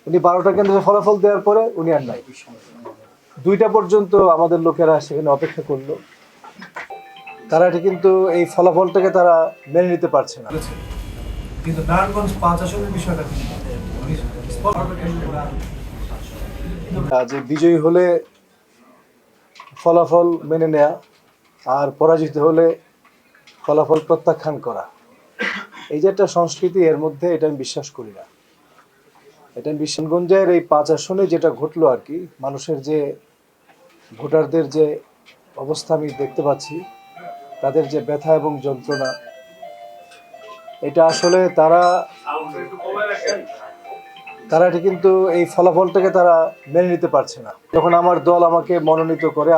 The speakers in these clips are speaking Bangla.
উনি 12টা কেন্দ্রে ফলাফল দেওয়ার পরে উনি আর নাই। 2টা পর্যন্ত আমাদের লোকেরা সেখানে অপেক্ষা করলো। তারা এটা কিন্তু এই ফলাফলটাকে তারা মেনে নিতে পারছে না। কিন্তু নারায়ণগঞ্জ 5 আসনের বিষয়টা যে বিজয়ী হলে ফলাফল মেনে নেয়া আর পরাজিত হলে ফলাফল প্রত্যাখ্যান করা, এই যে একটা সংস্কৃতি, এর মধ্যে এটা আমি বিশ্বাস করি না। এটা বিশনগঞ্জের এই 5 আসনে যেটা ঘটলো আর কি, মানুষের যে ভোটারদের যে অবস্থা আমি দেখতে পাচ্ছি, তাদের যে ব্যথা এবং যন্ত্রণা, এটা আসলে তারা এটা কিন্তু এই ফলাফলটাকে তারা মেনে নিতে পারছে না। যখন আমার দল আমাকে মনোনীত করে,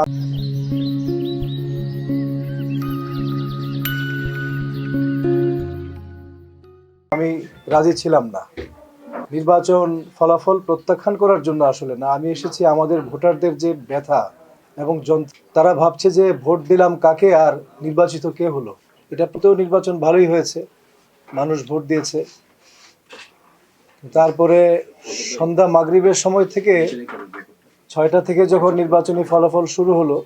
আমি রাজি ছিলাম না। নির্বাচন ফলাফল প্রত্যাখ্যান করার জন্য আসলে না, আমি এসেছি আমাদের ভোটারদের যে ব্যথা এবং তারা ভাবছে যে ভোট দিলাম কাকে আর নির্বাচিত কে হলো। এটা তো নির্বাচন ভালোই হয়েছে, মানুষ ভোট দিয়েছে। তারপরে সন্ধ্যা মাগরিবের সময় থেকে 6টা থেকে যখন নির্বাচনী ফলাফল শুরু হলো,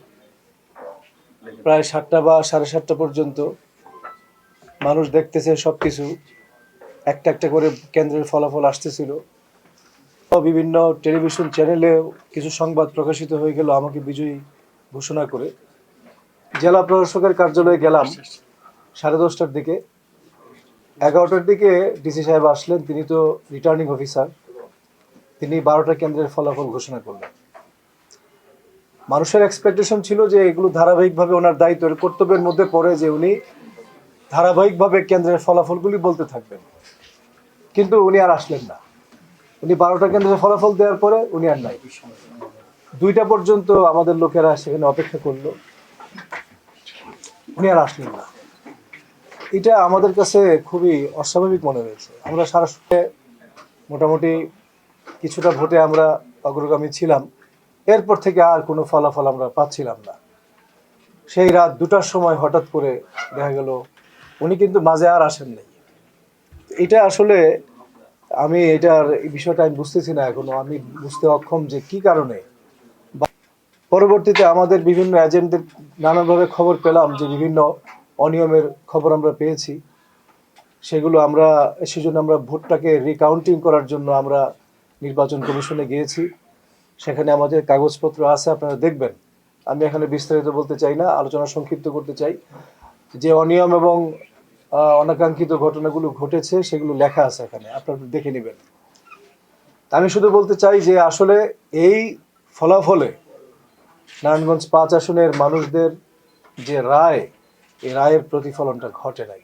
প্রায় 7টা বা 7:30 পর্যন্ত মানুষ দেখতেছে সবকিছু, একটা একটা করে কেন্দ্রের ফলাফল আসতেছিল। বিভিন্ন টেলিভিশন চ্যানেলে কিছু সংবাদ প্রকাশিত হয়ে গেল আমাকে বিজয়ী ঘোষণা করে। জেলা প্রশাসকের কার্যালয়ে গেলাম 10:30টার দিকে। 11টার দিকে ডিসি সাহেব আসলেন, তিনি তো রিটার্নিং অফিসার, তিনি 12টা কেন্দ্রের ফলাফল ঘোষণা করলেন। মানুষের এক্সপেকটেশন ছিল যে এগুলো ধারাবাহিকভাবে ওনার দায়িত্ব, কর্তব্যের মধ্যে পড়ে যে উনি ধারাবাহিকভাবে কেন্দ্রের ফলাফলগুলি বলতে থাকবেন। কিন্তু উনি আর আসলেন না। উনি 12টা কেন্দ্রের ফলাফল দেওয়ার পরে উনি আর নাই। 2টা পর্যন্ত আমাদের লোকেরা সেখানে অপেক্ষা করলো, উনি আর আসলেন না। এটা আমাদের কাছে খুবই অস্বাভাবিক মনে হয়েছে। আমরা সারা মোটামুটি কিছুটা ভোটে আমরা অগ্রগামী ছিলাম, এরপর থেকে আর কোনো ফলাফল আমরা পাচ্ছিলাম না। সেই রাত 2টার সময় হঠাৎ করে দেখা গেল উনি কিন্তু মাঝে আর আসেন নাই। এটা আসলে আমি এটার এই বিষয়টা আমি বুঝতেছি না এখনো, আমি বুঝতে অক্ষম যে কি কারণে। পরবর্তীতে আমাদের বিভিন্ন এজেন্টদের নানাভাবে খবর পেলাম যে বিভিন্ন অনিয়মের খবর আমরা পেয়েছি, সেগুলো সেজন্য আমরা ভোটটাকে রিকাউন্টিং করার জন্য আমরা নির্বাচন কমিশনে গিয়েছি। সেখানে আমাদের কাগজপত্র আছে, আপনারা দেখবেন। আমি এখানে বিস্তারিত বলতে চাই না, আলোচনা সংক্ষিপ্ত করতে চাই। যে অনিয়ম এবং অনাকাঙ্ক্ষিত ঘটনাগুলো ঘটেছে সেগুলো লেখা আছে এখানে, আপনারা দেখে নেবেন। আমি শুধু বলতে চাই যে আসলে এই ফলাফলে নারায়ণগঞ্জ 5 আসনের মানুষদের যে রায়, এই রায়ের প্রতিফলনটা ঘটে নাই।